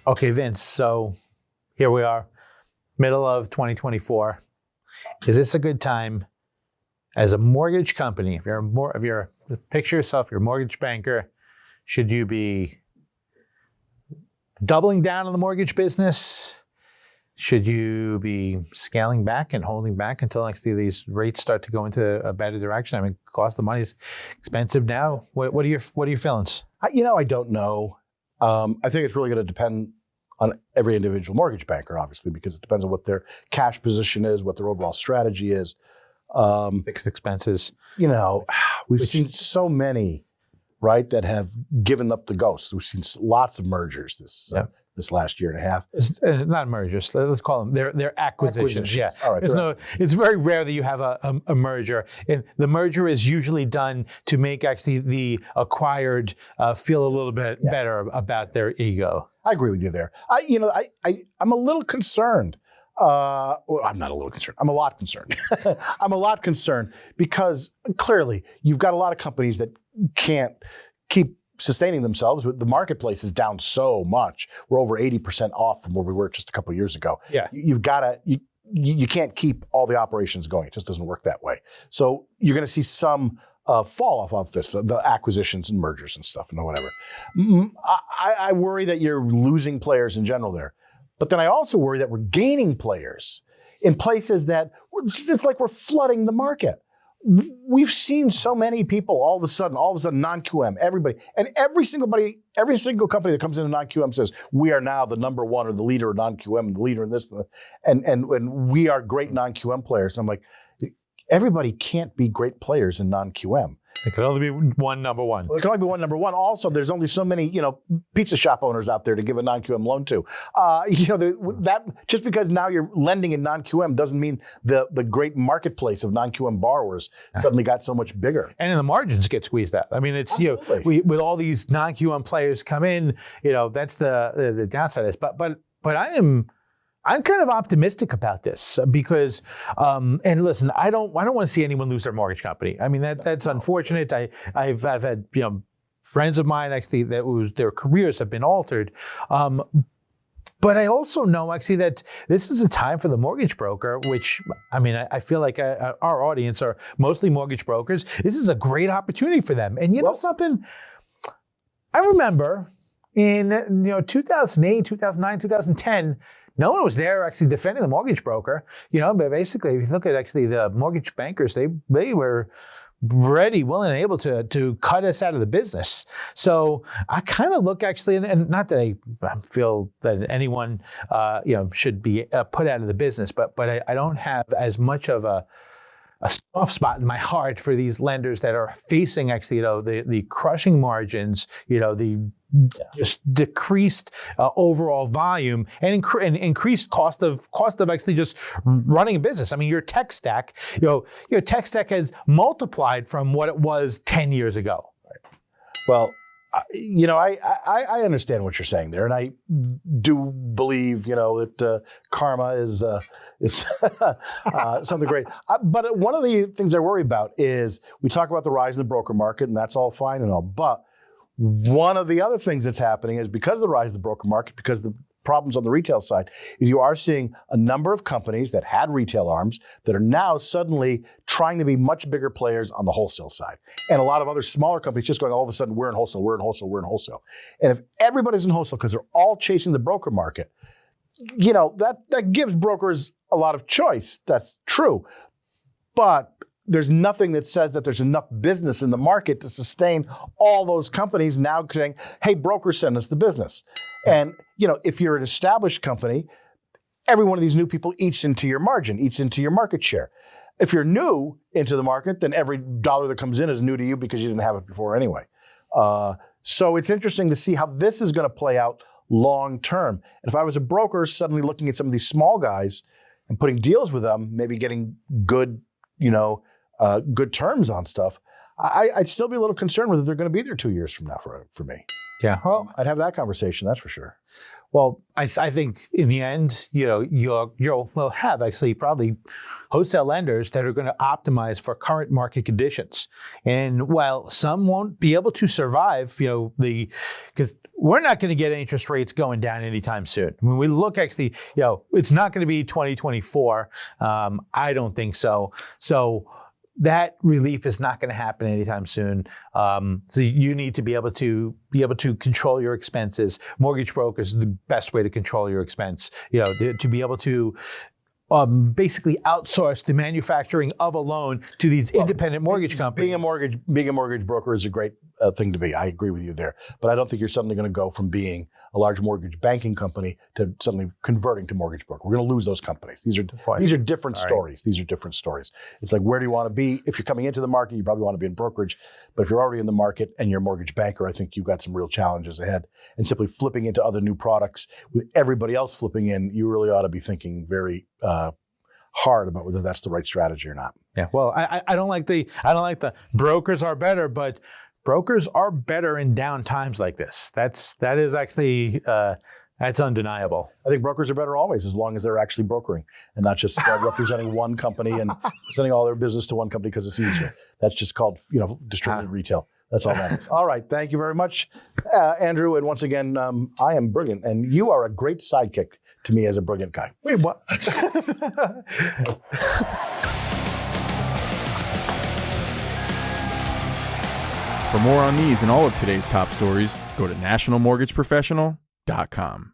Okay, Vince, so here we are, middle of 2024. Is this a good time as a mortgage company? If you're picture yourself, you're a mortgage banker, should you be doubling down on the mortgage business? Should you be scaling back and holding back until actually these rates start to go into a better direction? I mean, cost of money is expensive now. What are your feelings? I don't know. I think it's really going to depend on every individual mortgage banker, obviously, because it depends on what their cash position is, what their overall strategy is. Fixed expenses. We've seen so many, right, that have given up the ghost. We've seen lots of mergers this last year and a half. It's not mergers. Let's call them. They're acquisitions. Yeah. All right. It's very rare that you have a merger. And the merger is usually done to make actually the acquired feel a little bit better about their ego. I agree with you there. I'm a little concerned. Well, I'm not a little concerned. I'm a lot concerned. I'm a lot concerned because clearly you've got a lot of companies that can't keep sustaining themselves. The marketplace is down so much. We're over 80% off from where we were just a couple of years ago. Yeah. You can't keep all the operations going. It just doesn't work that way. So you're going to see some fall off of this, the acquisitions and mergers and stuff and whatever. I worry that you're losing players in general there. But then I also worry that we're gaining players in places that it's like we're flooding the market. We've seen so many people all of a sudden non-QM, everybody, and every single company that comes into non-QM says we are now the number one or the leader of non-QM, the leader in this, and we are great non-QM players. I'm like, everybody can't be great players in non-QM. It can only be one number one. Well, it can only be one number one. Also, there's only so many, pizza shop owners out there to give a non-QM loan to. That just because now you're lending in non-QM doesn't mean the great marketplace of non-QM borrowers suddenly got so much bigger. And then the margins get squeezed out. I mean, it's with all these non-QM players come in, that's the downside of this. But I'm kind of optimistic about this because, and listen, I don't want to see anyone lose their mortgage company. I mean, that's unfortunate. I've had friends of mine actually their careers have been altered. But I also know actually that this is a time for the mortgage broker, which I feel like our audience are mostly mortgage brokers. This is a great opportunity for them. And know something, I remember in 2008, 2009, 2010. No one was there actually defending the mortgage broker, but basically if you look at actually the mortgage bankers, they were ready, willing, and able to cut us out of the business. So I kind of look actually, and not that I feel that anyone, should be put out of the business, but I don't have as much of a soft spot in my heart for these lenders that are facing actually, the crushing margins, just decreased overall volume and increased cost of actually just running a business. I mean, your tech stack, your tech stack has multiplied from what it was 10 years ago. Well, I understand what you're saying there, and I do believe, that karma is something great. But one of the things I worry about is we talk about the rise in the broker market, and that's all fine and all. But one of the other things that's happening is because of the rise of the broker market, because the problems on the retail side, is you are seeing a number of companies that had retail arms that are now suddenly trying to be much bigger players on the wholesale side. And a lot of other smaller companies just going, all of a sudden, we're in wholesale, we're in wholesale, we're in wholesale. And if everybody's in wholesale because they're all chasing the broker market, that gives brokers a lot of choice. That's true. But there's nothing that says that there's enough business in the market to sustain all those companies now saying, hey, brokers, send us the business. And, if you're an established company, every one of these new people eats into your margin, eats into your market share. If you're new into the market, then every dollar that comes in is new to you because you didn't have it before anyway. So it's interesting to see how this is going to play out long term. And if I was a broker suddenly looking at some of these small guys and putting deals with them, maybe getting good, good terms on stuff, I'd still be a little concerned whether they're going to be there 2 years from now for me. Yeah. Well, I'd have that conversation, that's for sure. Well, I think in the end, you'll have actually probably wholesale lenders that are going to optimize for current market conditions. And while some won't be able to survive, because we're not going to get interest rates going down anytime soon. When we look actually, it's not going to be 2024. I don't think so. So that relief is not going to happen anytime soon. So you need to be able to control your expenses. Mortgage brokers is the best way to control your expense. To be able to basically outsource the manufacturing of a loan to these independent mortgage companies. Being a mortgage broker is a great thing to be. I agree with you there. But I don't think you're suddenly going to go from being a large mortgage banking company to suddenly converting to mortgage broker. We're going to lose those companies. These are different stories. These are different stories. It's like, where do you want to be? If you're coming into the market, you probably want to be in brokerage. But if you're already in the market and you're a mortgage banker, I think you've got some real challenges ahead. And simply flipping into other new products with everybody else flipping in, you really ought to be thinking very hard about whether that's the right strategy or not. Yeah. Well, I don't like the brokers are better, but brokers are better in down times like this. That is actually that's undeniable. I think brokers are better always, as long as they're actually brokering and not just representing one company and sending all their business to one company because it's easier. That's just called distributed retail. That's all that is. All right. Thank you very much, Andrew. And once again, I am brilliant, and you are a great sidekick to me as a brilliant guy. Wait, what? For more on these and all of today's top stories, go to nationalmortgageprofessional.com.